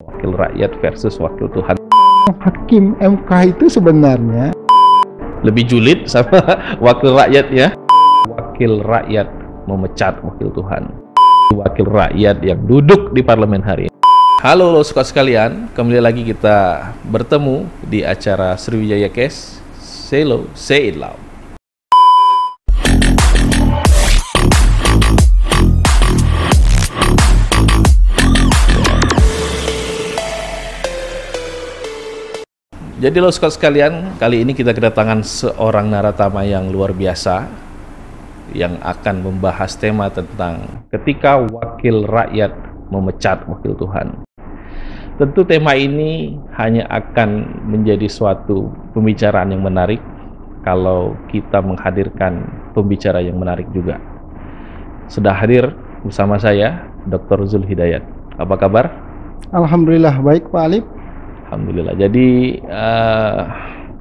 Wakil rakyat versus wakil Tuhan. Hakim MK itu sebenarnya Lebih julid sama wakil rakyat ya. Wakil rakyat memecat wakil Tuhan. Wakil rakyat yang duduk di parlemen hari ini. Halo suka sekalian, kembali lagi kita bertemu di acara Sriwijaya Case. Say low, say it loud. Jadi suka sekalian, kali ini kita kedatangan seorang naratama yang luar biasa yang akan membahas tema tentang ketika wakil rakyat memecat wakil Tuhan. Tentu tema ini hanya akan menjadi suatu pembicaraan yang menarik kalau kita menghadirkan pembicara yang menarik juga. Sudah hadir bersama saya Dr. Zulhidayat. Apa kabar? alhamdulillah baik Pak Alif. Alhamdulillah. Jadi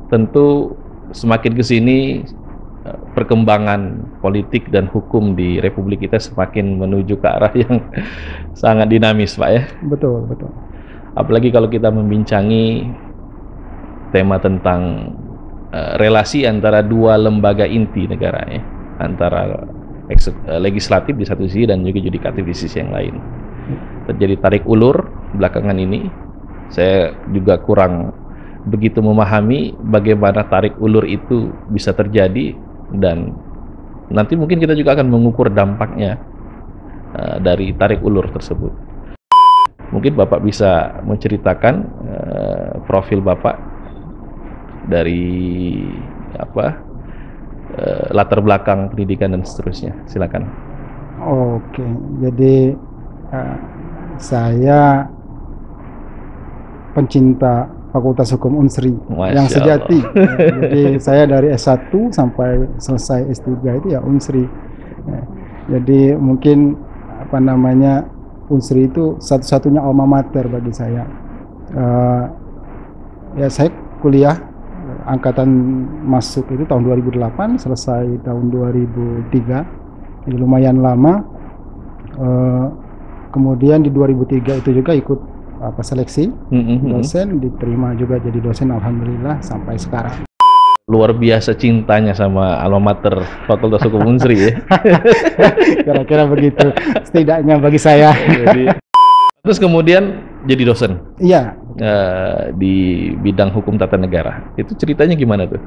tentu semakin ke sini perkembangan politik dan hukum di Republik kita semakin menuju ke arah yang sangat dinamis, Pak ya. Betul, betul. Apalagi kalau kita membincangi tema tentang relasi antara dua lembaga inti negara ya, antara legislatif di satu sisi dan juga yudikatif di sisi yang lain. Terjadi tarik ulur belakangan ini. Saya juga kurang begitu memahami bagaimana tarik ulur itu bisa terjadi, dan nanti mungkin kita juga akan mengukur dampaknya dari tarik ulur tersebut. Mungkin Bapak bisa menceritakan profil Bapak dari latar belakang pendidikan dan seterusnya. Silakan. Oke, jadi saya pencinta Fakultas Hukum Unsri yang sejati. Jadi saya dari S1 sampai selesai S3 itu ya Unsri. Jadi mungkin Unsri itu satu-satunya alma mater bagi saya. Ya saya kuliah angkatan masuk itu tahun 2008, selesai tahun 2003. Jadi lumayan lama. Kemudian di 2003 itu juga ikut seleksi dosen, diterima juga jadi dosen, alhamdulillah sampai sekarang. Luar biasa cintanya sama alma mater Fakultas Hukum Unsri ya. Kira-kira begitu setidaknya bagi saya. Terus kemudian jadi dosen. Iya. Di bidang hukum tata negara. Itu ceritanya gimana tuh?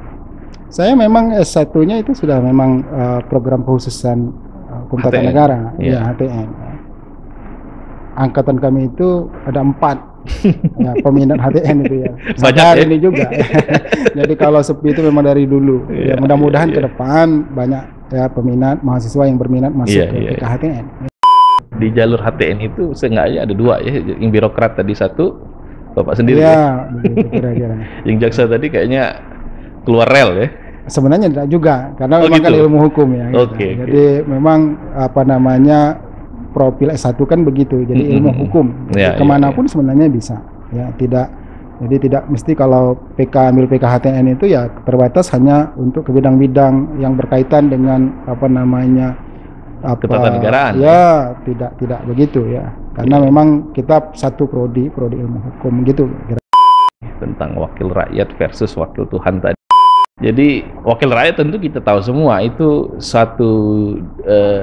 Saya memang S1-nya itu sudah memang program kekhususan hukum tata negara, ya HTN. Angkatan kami itu ada 4 ya, peminat HTN itu ya. Banyak ini juga. Jadi kalau sepi itu memang dari dulu. Ya, mudah-mudahan ke depan banyak ya peminat mahasiswa yang berminat masuk ke HTN. Di jalur HTN itu seenggaknya ada 2 ya, yang birokrat tadi satu, Bapak sendiri. Ya, begitu kira-kira. Yang jaksa tadi kayaknya keluar rel ya. Sebenarnya tidak juga, karena memang gitu. Kan ilmu hukum ya. Gitu. Jadi memang profil S1 kan begitu, jadi ilmu hukum. Kemanapun sebenarnya bisa. Ya, jadi tidak mesti kalau ambil PK HTN itu ya terbatas hanya untuk ke bidang-bidang yang berkaitan dengan ketatanegaraan. Ya, tidak begitu ya. Karena memang kita satu prodi ilmu hukum gitu. Tentang wakil rakyat versus wakil Tuhan tadi. Jadi wakil rakyat tentu kita tahu semua itu satu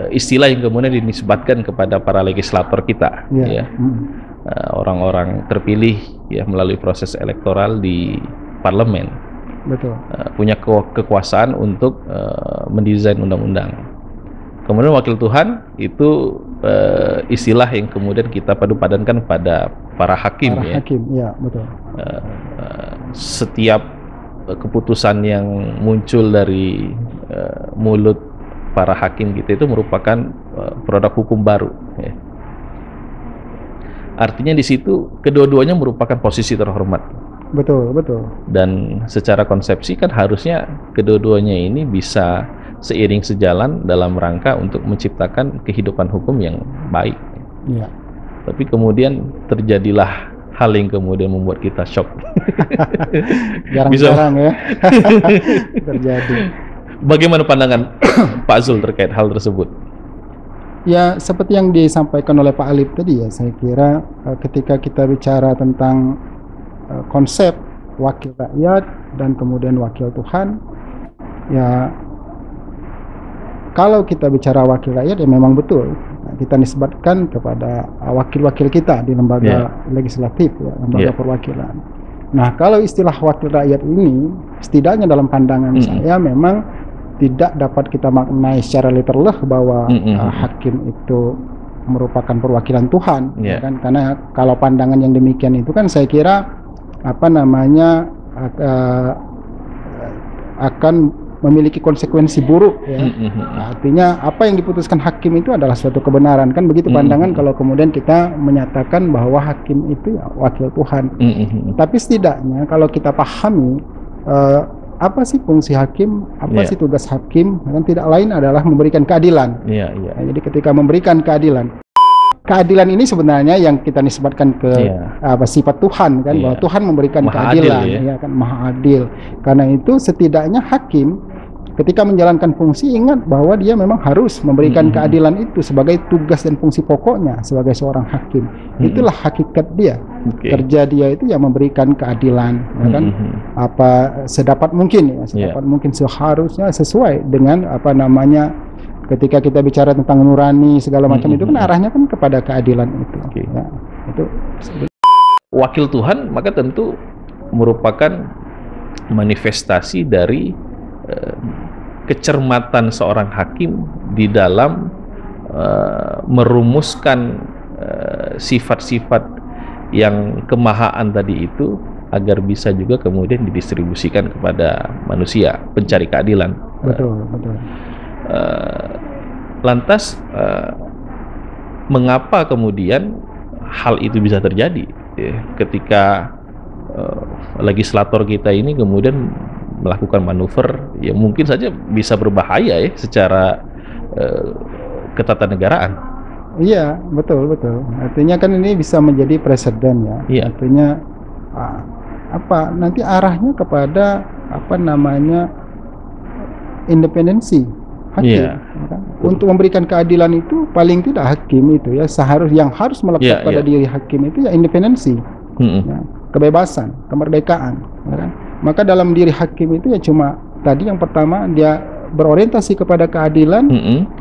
istilah yang kemudian dinisbatkan kepada para legislator kita, ya. Orang-orang terpilih ya melalui proses elektoral di parlemen. Betul. Punya kekuasaan untuk mendesain undang-undang. Kemudian wakil Tuhan itu istilah yang kemudian kita padu-padankan pada para hakim. Para hakim, ya betul. Setiap keputusan yang muncul dari mulut para hakim kita itu merupakan produk hukum baru ya. Artinya di situ kedua-duanya merupakan posisi terhormat. Betul. Dan secara konsepsi kan harusnya kedua-duanya ini bisa seiring sejalan dalam rangka untuk menciptakan kehidupan hukum yang baik. Ya. Tapi kemudian terjadilah hal yang kemudian membuat kita shock. Jarang-jarang ya terjadi. Bagaimana pandangan Pak Zul terkait hal tersebut? Ya, seperti yang disampaikan oleh Pak Alif tadi ya, saya kira ketika kita bicara tentang konsep wakil rakyat dan kemudian wakil Tuhan, ya kalau kita bicara wakil rakyat ya memang betul kita nisbatkan kepada wakil-wakil kita di lembaga legislatif, ya, lembaga perwakilan. Nah, kalau istilah wakil rakyat ini setidaknya dalam pandangan saya memang tidak dapat kita maknai secara literal bahwa hakim itu merupakan perwakilan Tuhan, ya kan? Karena kalau pandangan yang demikian itu kan saya kira akan memiliki konsekuensi buruk, ya. Artinya apa yang diputuskan hakim itu adalah suatu kebenaran, kan begitu pandangan kalau kemudian kita menyatakan bahwa hakim itu ya wakil Tuhan. Tapi setidaknya kalau kita pahami apa sih fungsi hakim, apa sih tugas hakim, kan tidak lain adalah memberikan keadilan. Jadi ketika memberikan keadilan ini sebenarnya yang kita nisbatkan ke sifat Tuhan, kan, bahwa Tuhan memberikan maha keadilan, adil, ya kan, maha adil. Karena itu setidaknya hakim ketika menjalankan fungsi ingat bahwa dia memang harus memberikan keadilan itu sebagai tugas dan fungsi pokoknya sebagai seorang hakim. Itulah hakikat dia. Kerja dia itu ya memberikan keadilan, ya kan, apa sedapat mungkin, ya, sedapat mungkin, seharusnya sesuai dengan ketika kita bicara tentang nurani segala macam itu kan arahnya kan kepada keadilan itu. Ya, itu wakil Tuhan maka tentu merupakan manifestasi dari kecermatan seorang hakim di dalam merumuskan sifat-sifat yang kemahaan tadi itu agar bisa juga kemudian didistribusikan kepada manusia, pencari keadilan. Betul, betul. Lantas mengapa kemudian hal itu bisa terjadi ketika legislator kita ini kemudian melakukan manuver yang mungkin saja bisa berbahaya ya secara ketatanegaraan. Iya, betul. Artinya kan ini bisa menjadi presiden, ya. Artinya nanti arahnya kepada independensi hakim. Kan? Untuk memberikan keadilan itu paling tidak hakim itu ya yang harus melekat pada diri hakim itu ya independensi, ya, kebebasan, kemerdekaan. Ya kan? Maka dalam diri hakim itu ya cuma tadi yang pertama dia berorientasi kepada keadilan,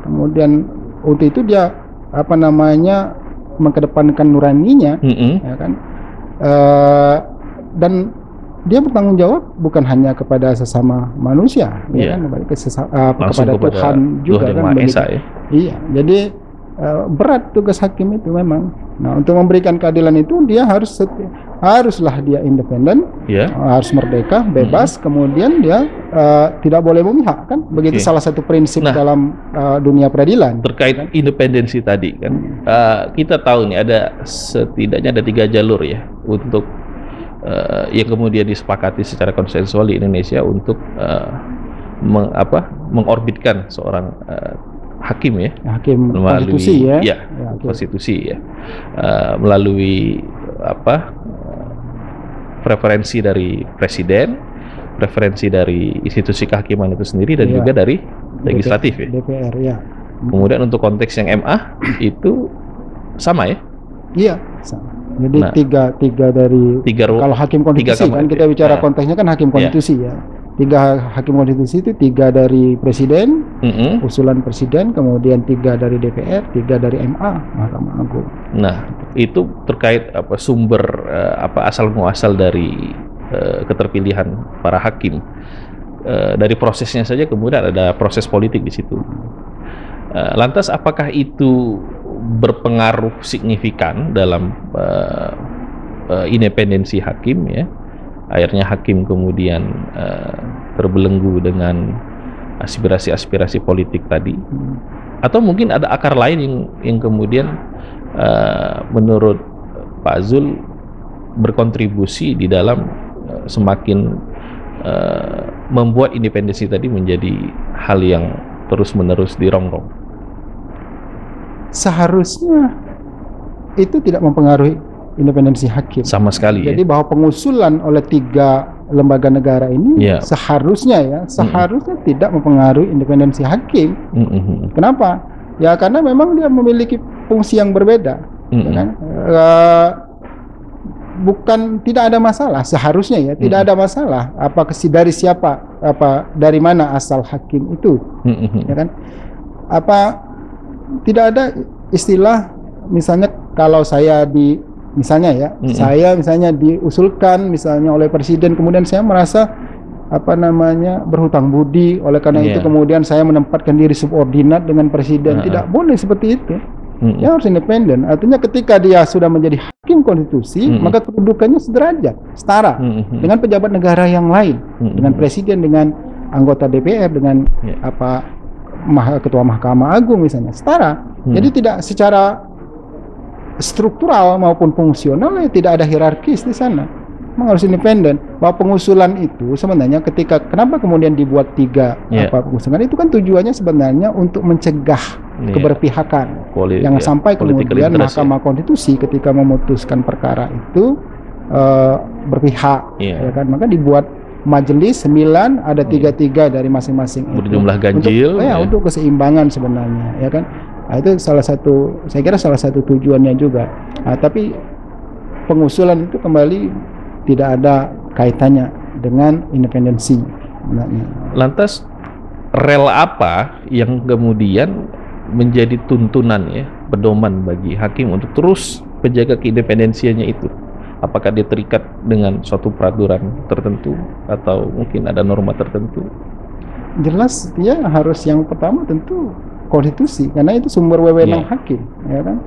kemudian untuk itu dia mengedepankan nuraninya, ya kan, dan dia bertanggung jawab bukan hanya kepada sesama manusia, ya kan, kepada Tuhan juga kan, iya. Jadi berat tugas hakim itu memang. Nah, untuk memberikan keadilan itu dia haruslah dia independen, harus merdeka, bebas, kemudian dia tidak boleh memihak, kan? Begitu salah satu prinsip dalam dunia peradilan. Terkait independensi tadi kan, kita tahu nih setidaknya ada 3 jalur ya untuk yang kemudian disepakati secara konsensual di Indonesia untuk mengorbitkan seorang hakim ya, hakim konstitusi konstitusi ya, melalui preferensi dari presiden, preferensi dari institusi kehakiman itu sendiri dan juga dari legislatif DPR ya. Kemudian untuk konteks yang MA itu sama ya? Iya, sama. Jadi tiga dari kalau hakim konstitusi kan kita bicara konteksnya kan hakim konstitusi ya. 3 hakim konstitusi itu 3 dari presiden, usulan presiden, kemudian 3 dari DPR, 3 dari MA, Mahkamah Agung. Nah, itu terkait sumber asal muasal dari keterpilihan para hakim. Dari prosesnya saja kemudian ada proses politik di situ. Lantas apakah itu berpengaruh signifikan dalam independensi hakim ya? Akhirnya hakim kemudian terbelenggu dengan aspirasi-aspirasi politik tadi, atau mungkin ada akar lain yang kemudian menurut Pak Zul berkontribusi di dalam semakin membuat independensi tadi menjadi hal yang terus-menerus dirongrong. Seharusnya itu tidak mempengaruhi independensi hakim sama sekali. Jadi bahwa pengusulan oleh 3 lembaga negara ini seharusnya tidak mempengaruhi independensi hakim. Kenapa? Ya karena memang dia memiliki fungsi yang berbeda, ya kan? Bukan tidak ada masalah seharusnya ya, tidak ada masalah dari siapa, dari mana asal hakim itu, ya kan? Tidak ada istilah misalnya kalau saya saya misalnya diusulkan misalnya oleh presiden, kemudian saya merasa berhutang budi, oleh karena itu kemudian saya menempatkan diri subordinat dengan presiden. Tidak boleh seperti itu. Dia harus independen. Artinya ketika dia sudah menjadi hakim konstitusi, maka kedudukannya sederajat, setara dengan pejabat negara yang lain, dengan presiden, dengan anggota DPR, dengan ketua Mahkamah Agung misalnya, setara. Jadi tidak secara struktural maupun fungsional tidak ada hierarkis di sana. Memang harus independen. Bahwa pengusulan itu sebenarnya kenapa kemudian dibuat 3 pengusulan itu kan tujuannya sebenarnya untuk mencegah keberpihakan. Jangan sampai kemudian Mahkamah Konstitusi ketika memutuskan perkara itu berpihak, ya kan? Maka dibuat majelis 9, ada 3 dari masing-masing berjumlah ganjil untuk keseimbangan sebenarnya, ya kan? Nah, itu saya kira salah satu tujuannya juga. Nah, tapi pengusulan itu kembali tidak ada kaitannya dengan independensi. Lantas rel apa yang kemudian menjadi tuntunan pedoman bagi hakim untuk terus menjaga keindependensiannya itu? Apakah dia terikat dengan suatu peraturan tertentu atau mungkin ada norma tertentu? Jelas dia harus, yang pertama tentu konstitusi, karena itu sumber wewenang hakim, ya kan?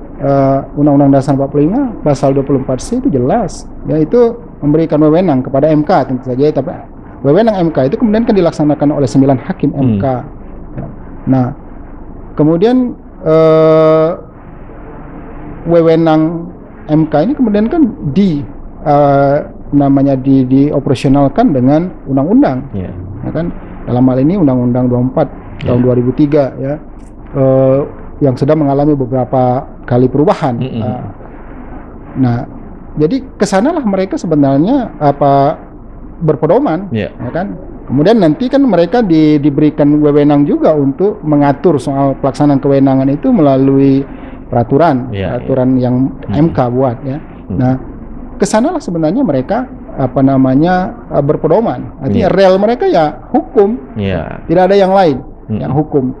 Undang-Undang Dasar 45 pasal 24C itu jelas, ya, itu memberikan wewenang kepada MK tentu saja, tapi wewenang MK itu kemudian kan dilaksanakan oleh 9 hakim MK. Ya. Nah, kemudian wewenang MK ini kemudian kan dioperasionalkan dengan undang-undang, ya kan? Dalam hal ini Undang-Undang 24 tahun 2003 ya. Yang sudah mengalami beberapa kali perubahan. Nah, jadi kesanalah mereka sebenarnya berpedoman, ya kan? Kemudian nanti kan mereka diberikan wewenang juga untuk mengatur soal pelaksanaan kewenangan itu melalui peraturan yang MK buat, ya. Nah, kesanalah sebenarnya mereka berpedoman. Artinya rel mereka ya hukum, tidak ada yang lain, yang hukum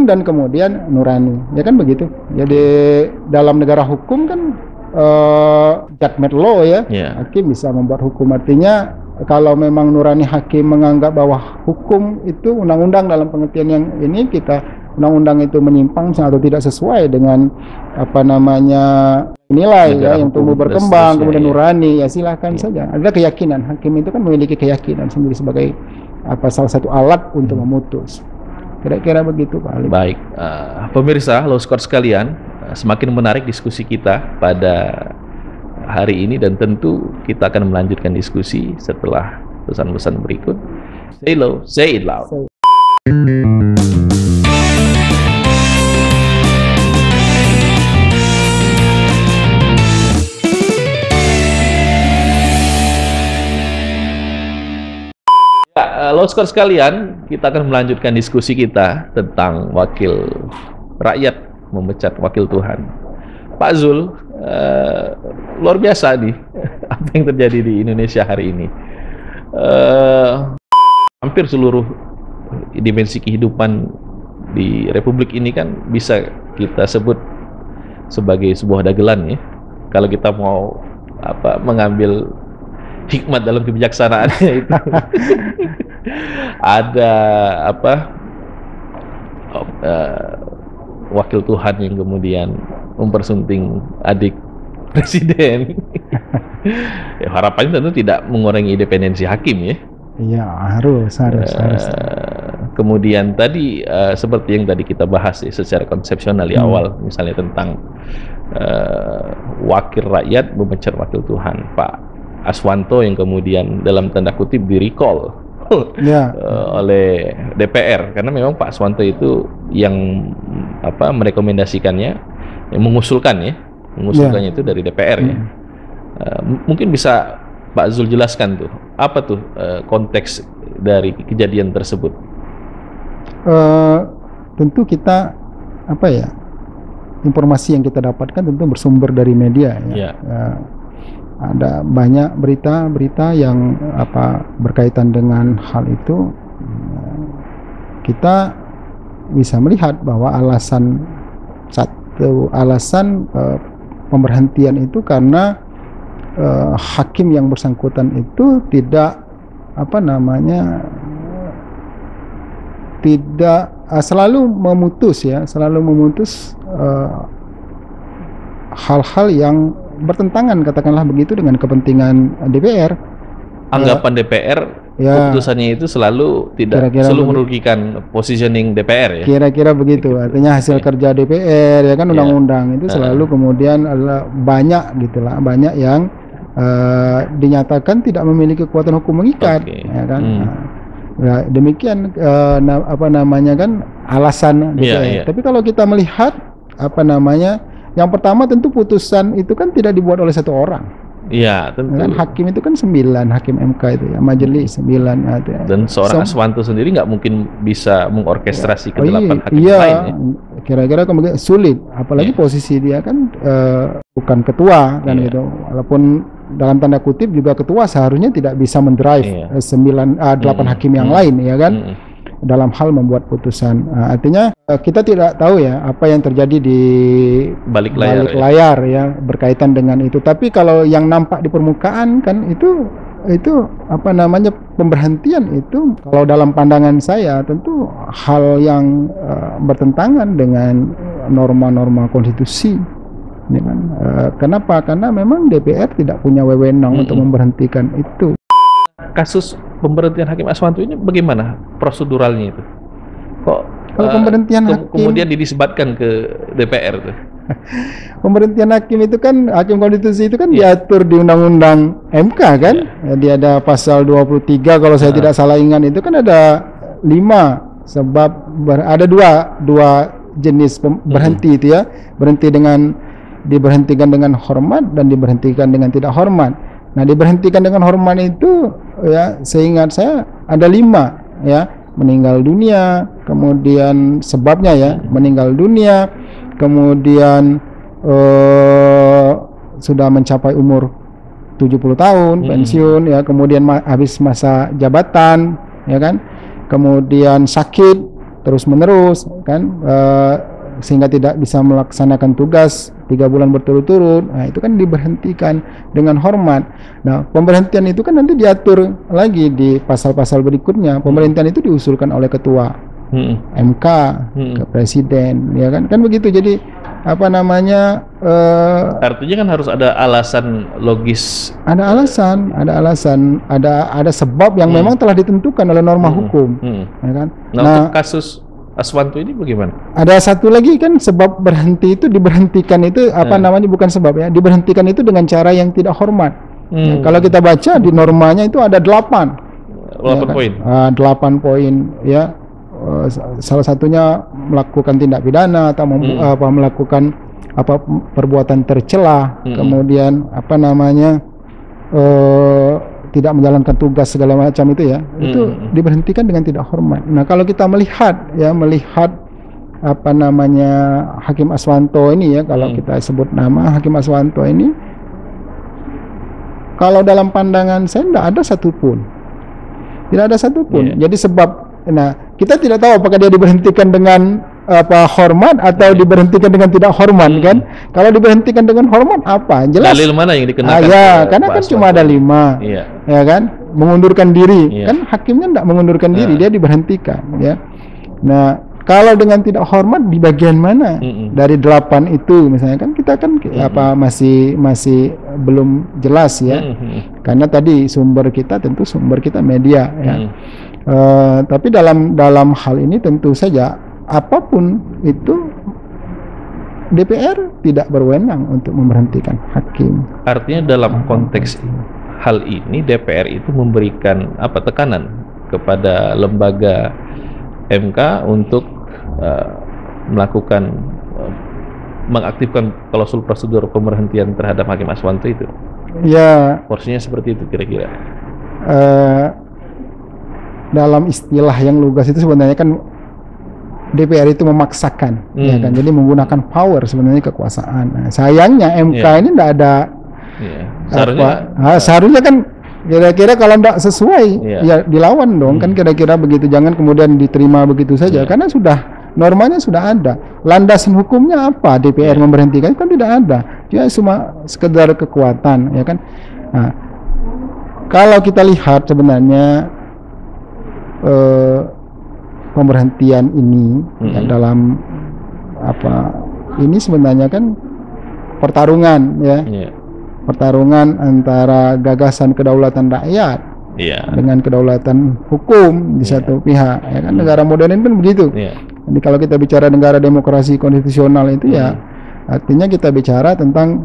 dan kemudian nurani, ya kan begitu. Jadi dalam negara hukum kan judgment law ya, hakim bisa membuat hukum. Artinya kalau memang nurani hakim menganggap bahwa hukum itu undang-undang dalam pengertian yang ini, undang-undang itu menyimpang atau tidak sesuai dengan nilai negara yang tumbuh berkembang, kemudian nurani, ya silahkan saja. Ada keyakinan, hakim itu kan memiliki keyakinan sendiri sebagai salah satu alat untuk memutus. Kira-kira begitu, Pak Ali. Baik, pemirsa Law Squad sekalian, semakin menarik diskusi kita pada hari ini, dan tentu kita akan melanjutkan diskusi setelah pesan-pesan berikut. Say low, say it loud. Law Squad sekalian, kita akan melanjutkan diskusi kita tentang wakil rakyat memecat wakil Tuhan. Pak Zul, luar biasa nih apa yang terjadi di Indonesia hari ini. Hampir seluruh dimensi kehidupan di Republik ini kan bisa kita sebut sebagai sebuah dagelan, ya. Kalau kita mau mengambil hikmat dalam kebijaksanaannya itu. Ada wakil Tuhan yang kemudian mempersunting adik presiden. Ya, harapannya tentu tidak mengurangi independensi hakim, ya. Iya, harus. Kemudian tadi seperti yang tadi kita bahas secara konsepsional di awal, misalnya tentang wakil rakyat memecat wakil Tuhan, Pak Aswanto, yang kemudian dalam tanda kutip di-recall oleh DPR, karena memang Pak Aswanto itu yang merekomendasikannya, yang mengusulkannya itu dari DPR, ya. Mungkin bisa Pak Zul jelaskan tuh, apa tuh konteks dari kejadian tersebut? Tentu kita apa ya, informasi yang kita dapatkan tentu bersumber dari media ya. Ada banyak berita-berita yang berkaitan dengan hal itu. Kita bisa melihat bahwa alasan pemberhentian itu karena hakim yang bersangkutan itu tidak selalu memutus hal-hal yang bertentangan, katakanlah begitu, dengan kepentingan DPR. Anggapan DPR, keputusannya itu selalu merugikan positioning DPR ya. Kira-kira begitu. Artinya hasil kerja DPR ya kan, undang-undang itu selalu kemudian banyak banyak yang dinyatakan tidak memiliki kekuatan hukum mengikat, ya kan. Demikian alasan DPR. Tapi kalau kita melihat yang pertama tentu putusan itu kan tidak dibuat oleh satu orang. Iya, tentu. Kan hakim itu kan 9 hakim MK itu ya, majelis 9. Dan seorang Aswanto sendiri nggak mungkin bisa mengorkestrasi ke-8 hakim lain ya. Kira-kira kemudian sulit, apalagi posisi dia kan bukan ketua kan gitu. Walaupun dalam tanda kutip juga ketua seharusnya tidak bisa mendrive 8 hakim yang lain ya kan. Dalam hal membuat putusan. Artinya kita tidak tahu ya apa yang terjadi di balik layar ya berkaitan dengan itu. Tapi kalau yang nampak di permukaan kan itu pemberhentian itu kalau dalam pandangan saya tentu hal yang bertentangan dengan norma-norma konstitusi. Ya kan? Kenapa? Karena memang DPR tidak punya wewenang untuk memberhentikan itu. Kasus pemberhentian Hakim Aswanto ini bagaimana proseduralnya itu? Kok kalau pemberhentian hakim kemudian disebatkan ke DPR tuh? Pemberhentian hakim itu kan, hakim konstitusi itu kan diatur di Undang-Undang MK kan? Jadi ada pasal 23 kalau saya tidak salah ingat, itu kan ada 5 sebab ada dua jenis berhenti itu ya. Diberhentikan dengan hormat dan diberhentikan dengan tidak hormat. Nah, diberhentikan dengan hormat itu ya, seingat saya ada 5 ya, meninggal dunia, kemudian sebabnya ya meninggal dunia, kemudian sudah mencapai umur 70 tahun pensiun ya, kemudian habis masa jabatan ya kan, kemudian sakit terus menerus kan, sehingga tidak bisa melaksanakan tugas 3 bulan berturut-turut. Nah, itu kan diberhentikan dengan hormat. Nah, pemberhentian itu kan nanti diatur lagi di pasal-pasal berikutnya. Pemberhentian itu diusulkan oleh ketua MK ke presiden, ya kan? Kan begitu. Jadi artinya kan harus ada alasan logis. Ada sebab yang memang telah ditentukan oleh norma hukum, ya kan? Nah, untuk kasus Aswanto ini bagaimana? Ada satu lagi kan, sebab berhenti itu, diberhentikan itu bukan sebab ya, diberhentikan itu dengan cara yang tidak hormat. Ya, kalau kita baca di normanya itu ada 8 poin. 8 poin ya. Salah satunya melakukan tindak pidana atau melakukan perbuatan tercela, kemudian tidak menjalankan tugas segala macam itu ya, itu diberhentikan dengan tidak hormat. Nah, kalau kita melihat Hakim Aswanto ini ya, kalau kita sebut nama Hakim Aswanto ini, kalau dalam pandangan saya tidak ada satupun. Jadi kita tidak tahu apakah dia diberhentikan dengan hormat atau diberhentikan dengan tidak hormat kan? Kalau diberhentikan dengan hormat apa? Jelas. Dalil mana yang dikenakan? Karena kan cuma ada 5, ya kan? Mengundurkan diri, kan hakimnya tidak mengundurkan diri, dia diberhentikan, ya. Nah, kalau dengan tidak hormat di bagian mana dari 8 itu, misalnya kan kita kan masih belum jelas ya, karena tadi sumber kita media, ya. Tapi dalam hal ini tentu saja apapun itu DPR tidak berwenang untuk memberhentikan hakim. Artinya dalam konteks hal ini DPR itu memberikan tekanan kepada lembaga MK untuk mengaktifkan klausul prosedur pemberhentian terhadap Hakim Aswanto itu. Ya. Porsinya seperti itu kira-kira. Dalam istilah yang lugas itu sebenarnya kan DPR itu memaksakan, ya kan? Jadi menggunakan power sebenarnya kekuasaan. Nah, sayangnya MK ini tidak ada. Seharusnya kan kira-kira kalau tidak sesuai ya dilawan dong, kan kira-kira begitu. Jangan kemudian diterima begitu saja, karena normanya sudah ada. Landasan hukumnya apa DPR memberhentikan? Kan tidak ada. Dia cuma sekedar kekuatan, ya kan? Nah, kalau kita lihat sebenarnya pemberhentian ini dalam ini sebenarnya kan pertarungan, ya. Pertarungan antara gagasan kedaulatan rakyat dengan kedaulatan hukum di satu pihak, ya kan. Negara modern kan begitu. Jadi kalau kita bicara negara demokrasi konstitusional itu ya artinya kita bicara tentang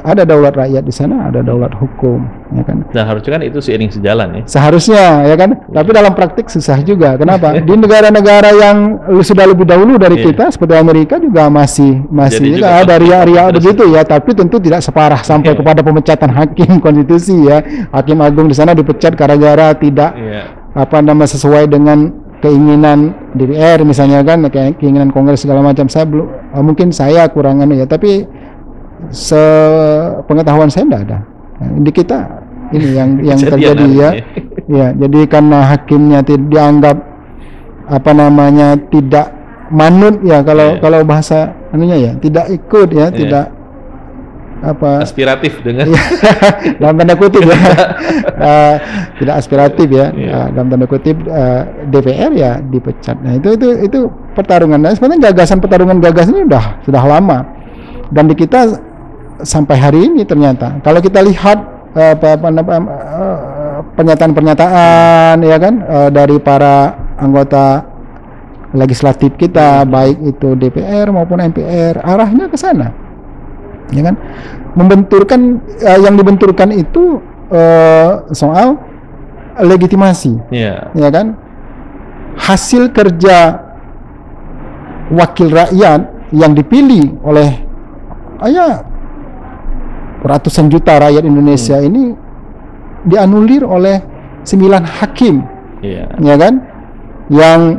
ada daulat rakyat di sana, ada daulat hukum, ya kan. Nah, harusnya kan itu seiring sejalan ya. Seharusnya, ya kan. Tapi dalam praktik susah juga. Kenapa? Di negara-negara yang sudah lebih dahulu dari kita, seperti Amerika juga masih juga ada ria-ria begitu ya. Tapi tentu tidak separah sampai kepada pemecatan hakim konstitusi ya. Hakim agung di sana dipecat gara-gara tidak sesuai dengan keinginan DPR misalnya kan, keinginan Kongres segala macam. Mungkin saya kurangan ya, tapi sepengetahuan saya tidak ada. Di kita ini yang terjadi ya. Ya, jadi karena hakimnya dianggap tidak manut ya, kalau bahasa anunya ya, tidak ikut ya, tidak aspiratif dengan dalam tanda kutip ya. Tidak aspiratif ya. Dalam tanda kutip DPR ya dipecat. Nah, itu pertarungan. Nah, sebenarnya pertarungan gagasan ini sudah lama. Dan di kita sampai hari ini ternyata kalau kita lihat pernyataan-pernyataan ya kan dari para anggota legislatif kita, baik itu DPR maupun MPR, arahnya ke sana, ya kan, yang dibenturkan itu soal legitimasi, ya kan, hasil kerja wakil rakyat yang dipilih oleh ratusan juta rakyat Indonesia ini dianulir oleh 9 hakim, ya kan, yang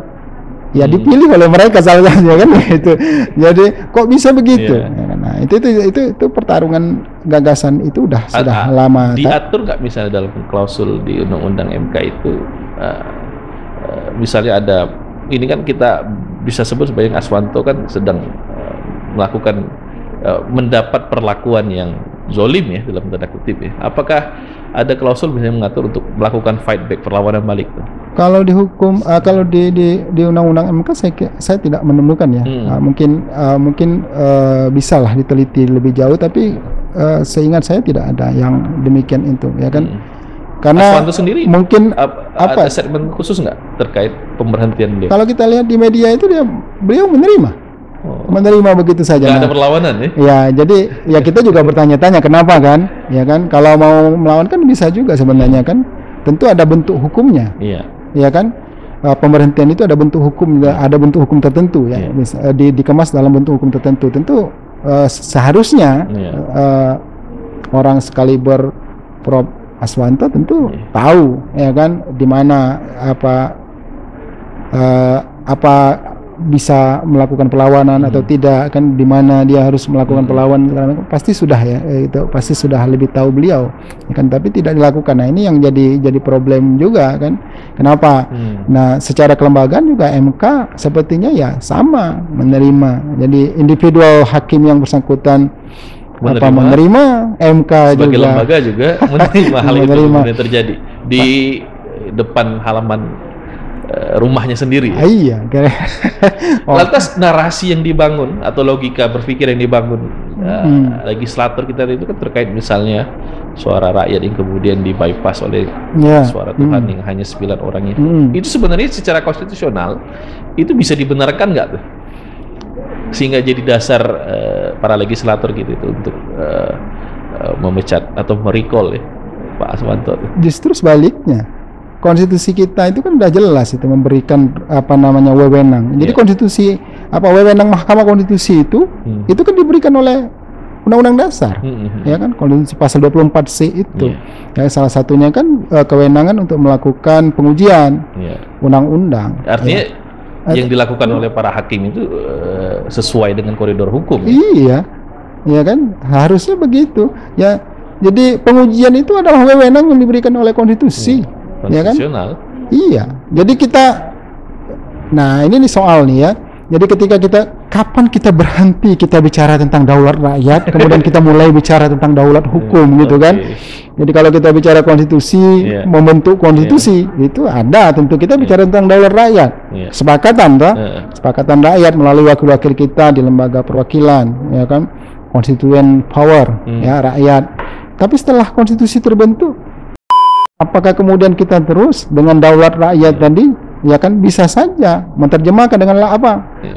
dipilih oleh mereka salah satunya kan itu. Jadi kok bisa begitu? Nah, itu pertarungan gagasan itu sudah lama. Diatur nggak misalnya dalam klausul di undang-undang MK itu, misalnya ada ini kan kita bisa sebut sebagai Aswanto kan sedang melakukan mendapat perlakuan yang zolim ya dalam tanda kutip ya. Apakah ada klausul misalnya mengatur untuk melakukan fight back, perlawanan balik tuh? Kalau di hukum, kalau di undang-undang MK saya tidak menemukan ya. Mungkin bisa lah diteliti lebih jauh, tapi seingat saya tidak ada yang demikian itu, ya kan. Karena Aswanto sendiri mungkin ada statement khusus nggak terkait pemberhentian beliau? Kalau kita lihat di media itu beliau menerima begitu saja. Nggak ada perlawanan ya? Ya, jadi ya kita juga bertanya-tanya kenapa kan, ya kan? Kalau mau melawan kan bisa juga sebenarnya kan. Tentu ada bentuk hukumnya. Ya kan? Pemberhentian itu ada bentuk hukum, ada bentuk hukum tertentu ya. Dikemas dalam bentuk hukum tertentu. Tentu seharusnya orang sekaliber Prof. Aswanto tentu tahu ya kan di mana apa bisa melakukan perlawanan atau tidak kan, di mana dia harus melakukan perlawanan, pasti sudah ya, itu pasti sudah lebih tahu beliau ya kan, tapi tidak dilakukan. Nah, ini yang jadi problem juga kan. Kenapa? Nah, secara kelembagaan juga MK sepertinya ya sama menerima. Jadi individual hakim yang bersangkutan menerima, MK sebagai juga lembaga juga menerima hal itu yang terjadi di depan halaman rumahnya sendiri ya? Iya. Lantas narasi yang dibangun atau logika berpikir yang dibangun legislator kita itu kan terkait misalnya suara rakyat yang kemudian dibypass oleh suara Tuhan yang hanya 9 orang itu sebenarnya secara konstitusional itu bisa dibenarkan nggak tuh? Sehingga jadi dasar para legislator gitu itu untuk memecat atau merecall ya Pak Aswanto. Justru sebaliknya, konstitusi kita itu kan sudah jelas itu memberikan wewenang. Jadi konstitusi wewenang Mahkamah Konstitusi itu kan diberikan oleh Undang-Undang Dasar, ya kan, Konstitusi pasal 24C itu. Ya, salah satunya kan kewenangan untuk melakukan pengujian undang-undang. Artinya yang dilakukan oleh para hakim itu sesuai dengan koridor hukum. Iya, ya kan, harusnya begitu. Ya, jadi pengujian itu adalah wewenang yang diberikan oleh konstitusi, ya kan? Iya. Jadi nah ini nih soal nih ya. Jadi kapan kita berhenti kita bicara tentang daulat rakyat, kemudian kita mulai bicara tentang daulat hukum gitu kan? Jadi kalau kita bicara konstitusi, membentuk konstitusi, itu ada tentu kita bicara tentang daulat rakyat, kesepakatan, kesepakatan rakyat melalui wakil-wakil kita di lembaga perwakilan, ya kan, constituent power, ya rakyat. Tapi setelah konstitusi terbentuk, apakah kemudian kita terus dengan daulat rakyat tadi? Ya kan, bisa saja menerjemahkan dengan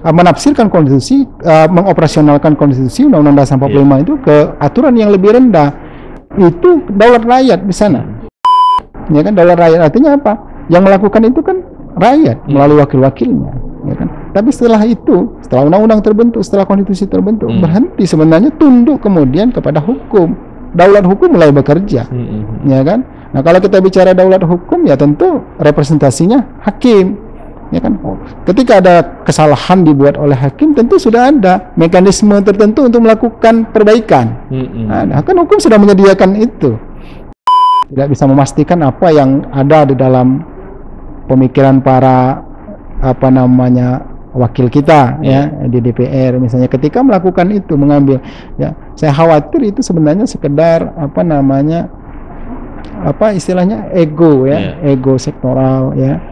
menafsirkan konstitusi, mengoperasionalkan konstitusi Undang-Undang Dasar 45 itu ke aturan yang lebih rendah. Itu daulat rakyat di sana. Ya kan, daulat rakyat artinya apa? Yang melakukan itu kan rakyat melalui wakil-wakilnya, ya kan. Tapi setelah itu, setelah undang-undang terbentuk, setelah konstitusi terbentuk, berhenti sebenarnya, tunduk kemudian kepada hukum. Daulat hukum mulai bekerja, ya kan. Nah, kalau kita bicara daulat hukum, ya tentu representasinya hakim, ya kan. Ketika ada kesalahan dibuat oleh hakim, tentu sudah ada mekanisme tertentu untuk melakukan perbaikan. Nah, kan hukum sudah menyediakan itu. Tidak bisa memastikan apa yang ada di dalam pemikiran para wakil kita ya di DPR misalnya, ketika melakukan itu, mengambil, ya saya khawatir itu sebenarnya sekedar istilahnya ego ya, ego sektoral ya,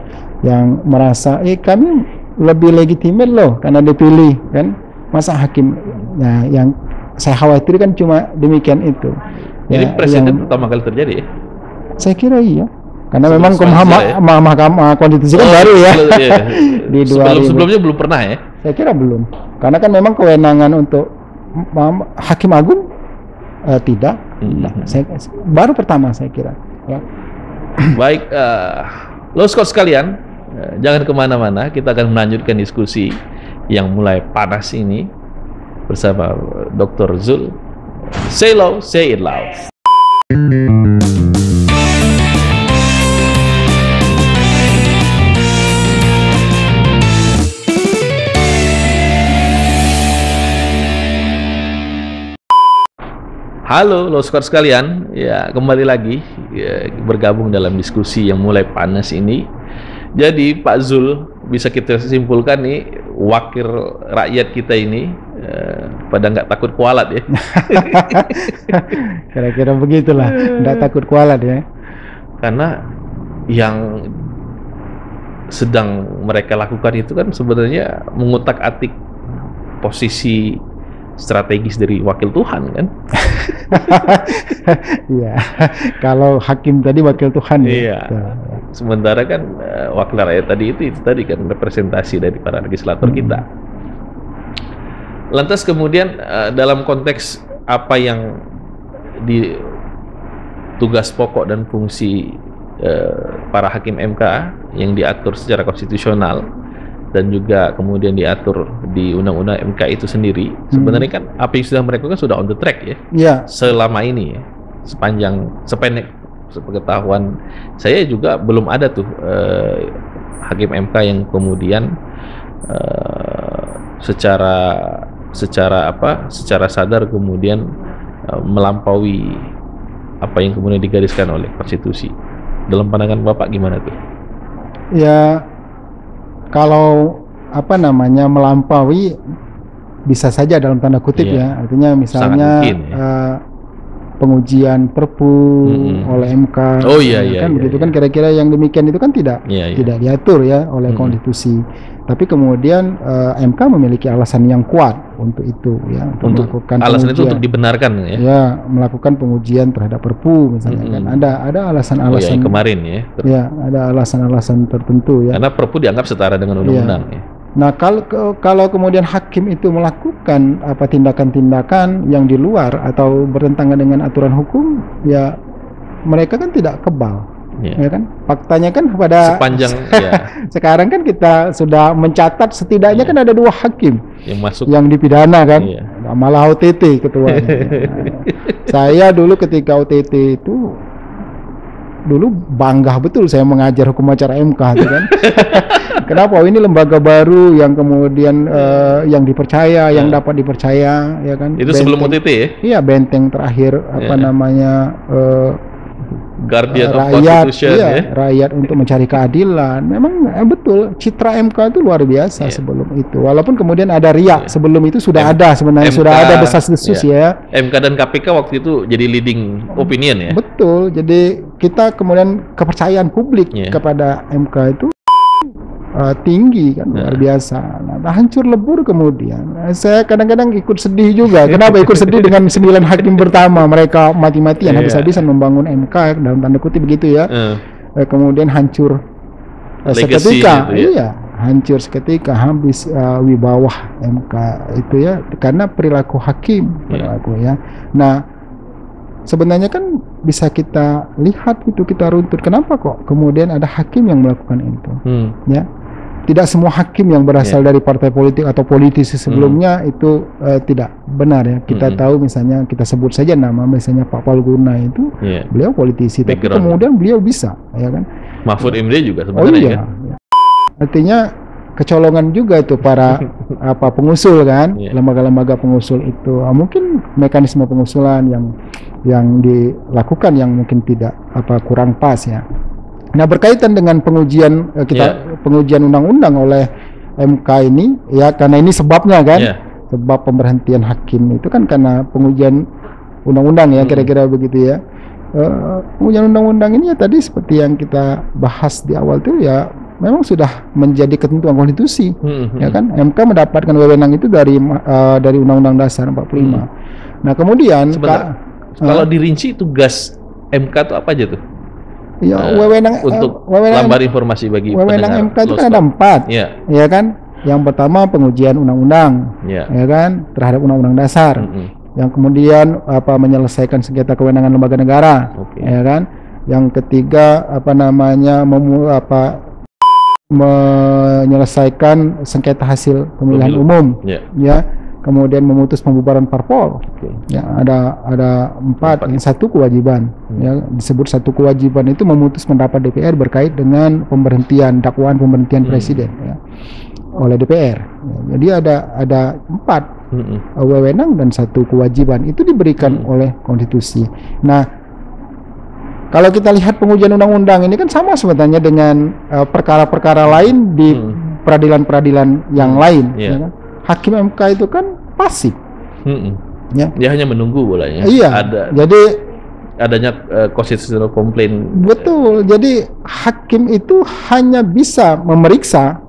yang merasa kami lebih legitimate loh karena dipilih kan, masa hakim. Nah, yang saya khawatir kan cuma demikian itu. Ini presiden pertama kali terjadi ya? Saya kira iya. Karena memang Mahkamah Konstitusi kan baru ya. Di sebelumnya belum pernah ya? Saya kira belum. Karena kan memang kewenangan untuk Hakim Agung tidak. Baru pertama saya kira. Ya. Baik, Loskot sekalian, jangan kemana-mana. Kita akan melanjutkan diskusi yang mulai panas ini bersama Dr. Zul. Say low, say it loud. Halo Loskot sekalian, ya kembali lagi ya, bergabung dalam diskusi yang mulai panas ini. Jadi Pak Zul, bisa kita simpulkan nih, wakil rakyat kita ini pada nggak takut kualat ya. Kira-kira begitulah, nggak takut kualat ya. Karena yang sedang mereka lakukan itu kan sebenarnya mengutak-atik posisi strategis dari wakil Tuhan kan. Iya. Kalau hakim tadi wakil Tuhan. Iya. Sementara kan wakil rakyat tadi itu tadi kan representasi dari para legislator kita. Lantas kemudian dalam konteks apa yang di tugas pokok dan fungsi para hakim MK yang diatur secara konstitusional dan juga kemudian diatur di undang-undang MK itu sendiri, sebenarnya kan apa yang sudah mereka lakukan sudah on the track ya, selama ini ya, sependek sepengetahuan saya juga belum ada tuh hakim MK yang kemudian secara sadar kemudian melampaui apa yang kemudian digariskan oleh konstitusi. Dalam pandangan Bapak gimana tuh? Ya, kalau melampaui bisa saja dalam tanda kutip ya, artinya misalnya pengujian Perpu oleh MK, kan begitu kan, kira-kira yang demikian itu kan tidak diatur ya oleh konstitusi. Tapi kemudian MK memiliki alasan yang kuat untuk itu ya, untuk melakukan alasan itu untuk dibenarkan ya. Ya, melakukan pengujian terhadap Perpu misalnya kan ada alasan-alasan kemarin ya. Ya, ada alasan-alasan tertentu ya. Karena Perpu dianggap setara dengan undang-undang ya. Nah, kalau kemudian hakim itu melakukan tindakan-tindakan yang di luar atau bertentangan dengan aturan hukum, ya mereka kan tidak kebal. Ya kan, faktanya kan pada sepanjang sekarang kan kita sudah mencatat setidaknya kan ada 2 hakim yang dipidana kan, malah OTT ketuanya. Saya dulu ketika OTT itu dulu bangga betul saya mengajar hukum acara MK itu kan. Kenapa? Ini lembaga baru yang kemudian yang dipercaya, yang dapat dipercaya, ya kan? Itu sebelum OTT ya? Iya, benteng terakhir apa namanya Guardian of rakyat, Constitution, rakyat untuk mencari keadilan. Memang betul citra MK itu luar biasa sebelum itu. Walaupun kemudian ada riak sebelum itu sudah ada sebenarnya, sudah ada desas-desus ya. MK dan KPK waktu itu jadi leading opinion ya. Betul. Jadi kita kemudian kepercayaan publik kepada MK itu tinggi kan, luar biasa. Nah, hancur lebur kemudian. Saya kadang-kadang ikut sedih juga. Kenapa ikut sedih dengan 9 hakim pertama mereka mati-matian habis-habisan membangun MK dalam tanda kutip begitu ya. Kemudian hancur seketika. Iya, hancur seketika, habis wibawah MK itu ya karena perilaku hakim ya. Nah, sebenarnya kan bisa kita lihat itu, kita runtut kenapa kok kemudian ada hakim yang melakukan itu. Ya. Tidak semua hakim yang berasal dari partai politik atau politisi sebelumnya itu tidak benar ya. Kita tahu misalnya, kita sebut saja nama misalnya Pak Palguna itu, beliau politisi, tapi kemudian beliau bisa, ya kan. Mahfud MD juga sebenarnya. Artinya kecolongan juga itu para pengusul kan, lembaga-lembaga pengusul itu. Mungkin mekanisme pengusulan yang dilakukan yang mungkin tidak kurang pas ya. Nah, berkaitan dengan pengujian pengujian undang-undang oleh MK ini ya, karena ini sebabnya kan, sebab pemberhentian hakim itu kan karena pengujian undang-undang ya, kira-kira begitu ya. Pengujian undang-undang ini ya tadi seperti yang kita bahas di awal itu ya, memang sudah menjadi ketentuan konstitusi, ya kan. MK mendapatkan wewenang itu dari Undang-Undang Dasar 45. Nah, kemudian kalau dirinci tugas MK itu apa aja tuh? Ya, wewenang untuk lambar informasi bagi wewenang MK itu kan ada 4, ya kan. Yang pertama pengujian undang-undang, ya kan, terhadap Undang-Undang Dasar. Yang kemudian menyelesaikan sengketa kewenangan lembaga negara, ya kan. Yang ketiga menyelesaikan sengketa hasil pemilihan umum, ya. Kemudian memutus pembubaran parpol, ya ada 4. Yang satu kewajiban, ya disebut satu kewajiban itu memutus pendapat DPR berkait dengan dakwaan pemberhentian presiden ya, oleh DPR. Ya, jadi ada 4 wewenang dan 1 kewajiban itu diberikan oleh konstitusi. Nah, kalau kita lihat pengujian undang-undang ini kan sama sebetulnya dengan perkara-perkara lain di peradilan-peradilan yang lain, ya kan? Hakim MK itu kan pasif, ya. Dia hanya menunggu bolanya. Iya. Jadi adanya constitutional complaint. Betul. Jadi hakim itu hanya bisa memeriksa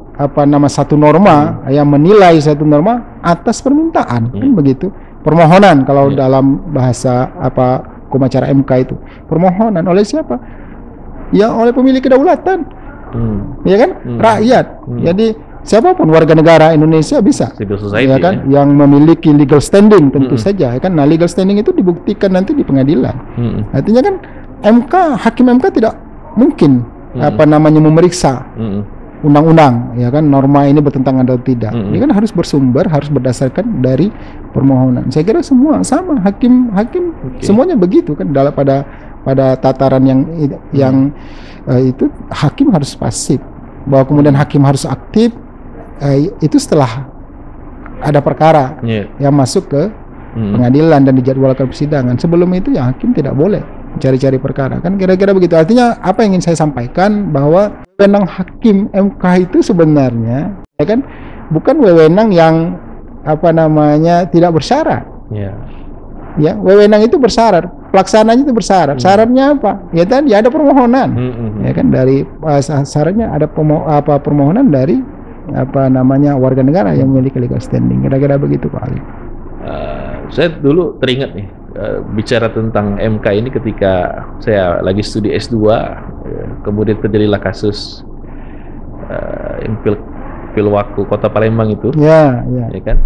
satu norma, yang menilai satu norma atas permintaan, kan begitu. Permohonan kalau dalam bahasa hukum acara MK itu permohonan oleh siapa? Ya oleh pemilik kedaulatan, ya kan, rakyat. Jadi siapapun warga negara Indonesia bisa, civil society, ya kan, yang memiliki legal standing tentu saja, ya kan. Nah, legal standing itu dibuktikan nanti di pengadilan. Artinya kan hakim MK tidak mungkin memeriksa undang-undang, ya kan, norma ini bertentangan atau tidak. Ini kan harus bersumber, harus berdasarkan dari permohonan. Saya kira semua sama, hakim semuanya begitu kan, pada tataran yang itu hakim harus pasif. Bahwa kemudian hakim harus aktif itu setelah ada perkara yang masuk ke pengadilan dan dijadwalkan persidangan. Sebelum itu ya hakim tidak boleh cari-cari perkara, kan kira-kira begitu. Artinya apa yang ingin saya sampaikan, bahwa wewenang hakim MK itu sebenarnya, ya kan, bukan wewenang yang tidak bersyarat. Ya, wewenang itu bersyarat, pelaksananya itu bersyarat. Syaratnya apa? Ya tadi ada permohonan, ya kan, dari syaratnya ada permohonan dari warga negara yang memiliki legal standing. Kira-kira begitu Pak Ali. Saya dulu teringat nih bicara tentang MK ini ketika saya lagi studi S2, kemudian terjadilah kasus Pilwaku Kota Palembang itu, ya kan,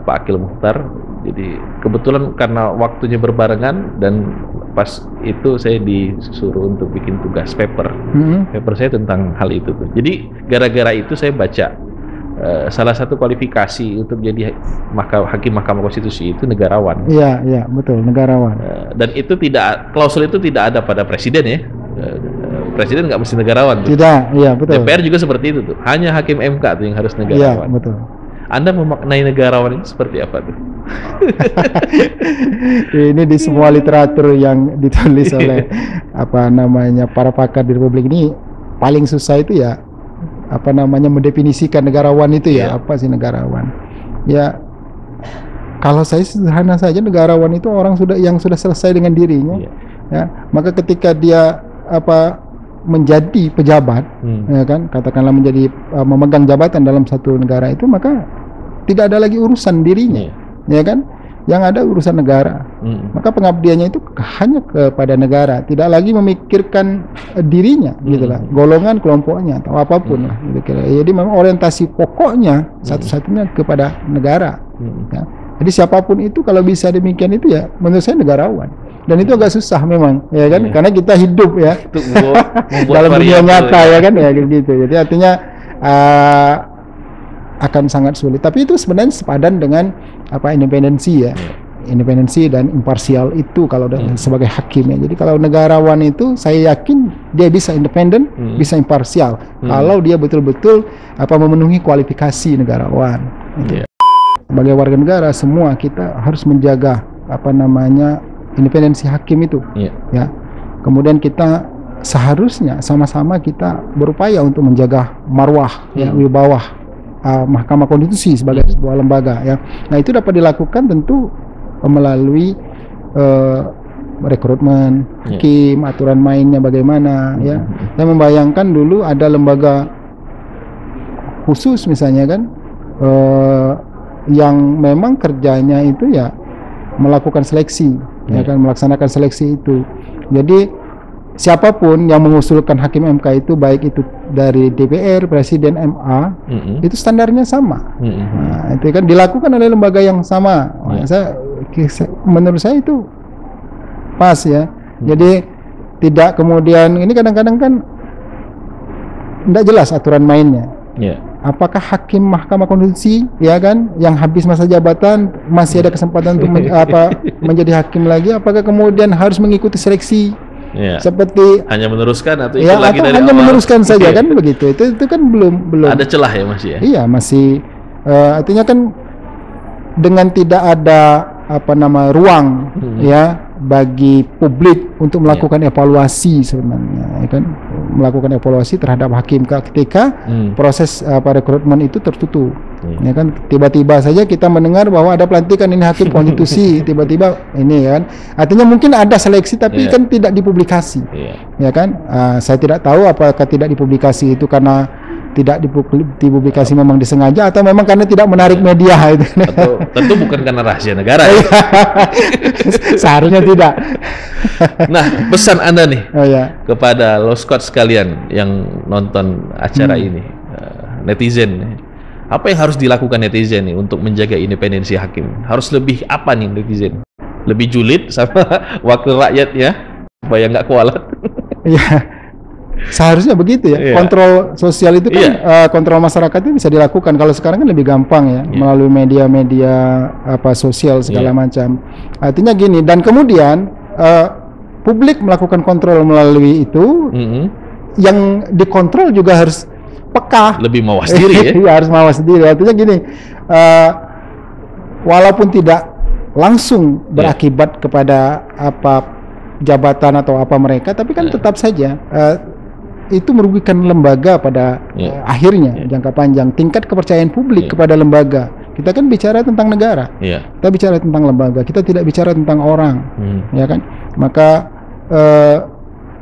Pak Akil Mukhtar. Jadi kebetulan karena waktunya berbarengan dan pas itu saya disuruh untuk bikin tugas paper saya tentang hal itu tuh. Jadi gara-gara itu saya baca salah satu kualifikasi untuk jadi hakim Mahkamah Konstitusi itu negarawan. Iya betul, negarawan. Dan itu klausul itu tidak ada pada presiden ya. Presiden nggak mesti negarawan tuh. Tidak, iya betul. DPR juga seperti itu tuh. Hanya hakim MK tuh yang harus negarawan. Iya, betul. Anda memaknai negarawan itu seperti apa tuh? Ini di semua literatur yang ditulis oleh para pakar di Republik ini, paling susah itu ya mendefinisikan negarawan itu ya. Apa sih negarawan? Ya, kalau saya sederhana saja, negarawan itu orang yang sudah selesai dengan dirinya. Ya, maka ketika dia menjadi pejabat, ya kan, katakanlah menjadi memegang jabatan dalam satu negara itu, maka tidak ada lagi urusan dirinya, ya kan, yang ada urusan negara. Maka pengabdiannya itu hanya kepada negara, tidak lagi memikirkan dirinya, gitulah, golongan, kelompoknya atau apapun lah, gitu kira. Jadi memang orientasi pokoknya satu-satunya kepada negara. Ya. Jadi siapapun itu kalau bisa demikian itu ya menurut saya negarawan. Dan itu agak susah memang, ya kan, karena kita hidup ya dalam dunia nyata ya kan, ya gitu. Jadi artinya akan sangat sulit. Tapi itu sebenarnya sepadan dengan independensi ya, independensi dan imparsial itu kalau sebagai hakim ya. Jadi kalau negarawan itu saya yakin dia bisa independen, bisa imparsial. Kalau dia betul-betul memenuhi kualifikasi negarawan. Gitu. Sebagai warga negara semua kita harus menjaga independensi hakim itu, ya. Kemudian kita seharusnya sama-sama kita berupaya untuk menjaga marwah, wibawah Mahkamah Konstitusi sebagai sebuah lembaga, ya. Nah itu dapat dilakukan tentu melalui rekrutmen hakim, aturan mainnya bagaimana, ya. Saya membayangkan dulu ada lembaga khusus misalnya kan, yang memang kerjanya itu ya melakukan seleksi, ya kan, melaksanakan seleksi itu. Jadi siapapun yang mengusulkan hakim MK itu, baik itu dari DPR, Presiden, MA, itu standarnya sama. Nah, itu kan dilakukan oleh lembaga yang sama. Menurut saya itu pas ya. Jadi tidak kemudian ini kadang-kadang kan tidak jelas aturan mainnya. Apakah hakim Mahkamah Konstitusi, ya kan, yang habis masa jabatan masih ada kesempatan untuk menjadi hakim lagi? Apakah kemudian harus mengikuti seleksi seperti hanya meneruskan atau ikut lagi dari hanya awal? Meneruskan saja kan begitu? Itu kan belum ada celah ya masih ya? Iya masih, artinya kan dengan tidak ada ruang ya bagi publik untuk melakukan evaluasi sebenarnya, ya kan, melakukan evaluasi terhadap hakim ketika proses rekrutmen itu tertutup, ya kan. Tiba-tiba saja kita mendengar bahwa ada pelantikan ini hakim konstitusi, tiba-tiba ini, ya kan, artinya mungkin ada seleksi tapi kan tidak dipublikasi, ya kan. Saya tidak tahu apakah tidak dipublikasi itu karena tidak dipublikasi memang disengaja atau memang karena tidak menarik media itu. Atau tentu bukan karena rahasia negara ya. Seharusnya tidak. Nah, pesan Anda nih kepada Loskot sekalian yang nonton acara ini, netizen, apa yang harus dilakukan netizen nih untuk menjaga independensi hakim? Harus lebih apa nih netizen? Lebih julid sama wakil rakyat ya, supaya nggak kualat? Iya. Seharusnya begitu ya. Kontrol sosial itu kan kontrol masyarakat itu bisa dilakukan. Kalau sekarang kan lebih gampang ya, melalui media-media sosial segala macam. Artinya gini, dan kemudian publik melakukan kontrol melalui itu, yang dikontrol juga harus peka. Lebih mawas diri ya. Harus mawas diri. Artinya gini, walaupun tidak langsung berakibat kepada jabatan atau apa mereka, tapi kan tetap saja itu merugikan lembaga pada akhirnya jangka panjang. Tingkat kepercayaan publik kepada lembaga, kita kan bicara tentang negara, kita bicara tentang lembaga, kita tidak bicara tentang orang, ya kan. Maka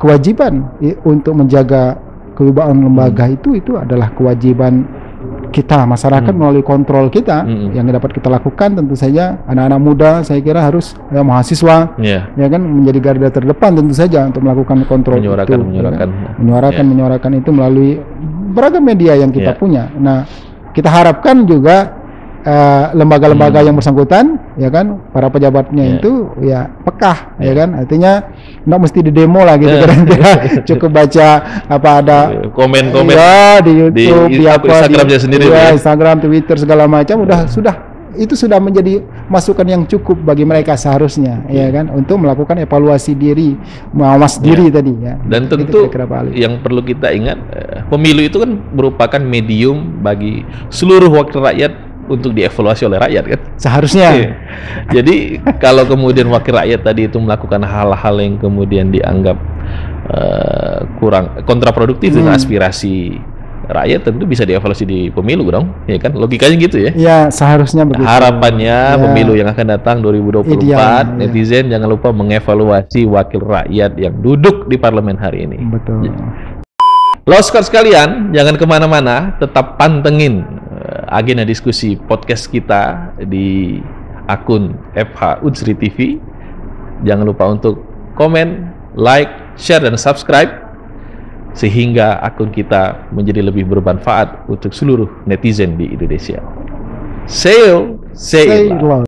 kewajiban untuk menjaga kewibawaan lembaga itu adalah kewajiban kita, masyarakat, melalui kontrol kita yang dapat kita lakukan. Tentu saja anak-anak muda saya kira harus, mahasiswa ya kan, menjadi garda terdepan tentu saja untuk melakukan kontrol, menyuarakan itu melalui beragam media yang kita punya. Nah, kita harapkan juga lembaga-lembaga yang bersangkutan, ya kan, para pejabatnya itu ya peka, ya kan. Artinya nggak mesti di demo lah gitu, kira-kira cukup baca ada komen-komen di YouTube, di Instagramnya sendiri, Instagram, Twitter segala macam, sudah itu sudah menjadi masukan yang cukup bagi mereka seharusnya, ya kan, untuk melakukan evaluasi diri, mawas diri tadi ya. Dan tentu yang perlu kita ingat, pemilu itu kan merupakan medium bagi seluruh wakil rakyat untuk dievaluasi oleh rakyat kan. Seharusnya. Jadi kalau kemudian wakil rakyat tadi itu melakukan hal-hal yang kemudian dianggap kurang kontraproduktif dengan aspirasi rakyat, tentu bisa dievaluasi di pemilu dong, ya kan? Logikanya gitu ya. Ya, seharusnya begitu. Harapannya pemilu yang akan datang 2024, ideal, netizen jangan lupa mengevaluasi wakil rakyat yang duduk di parlemen hari ini. Betul. Loskar sekalian, jangan kemana-mana, tetap pantengin agenda diskusi podcast kita di akun FH Unsri TV. Jangan lupa untuk komen, like, share, dan subscribe sehingga akun kita menjadi lebih bermanfaat untuk seluruh netizen di Indonesia. Say love.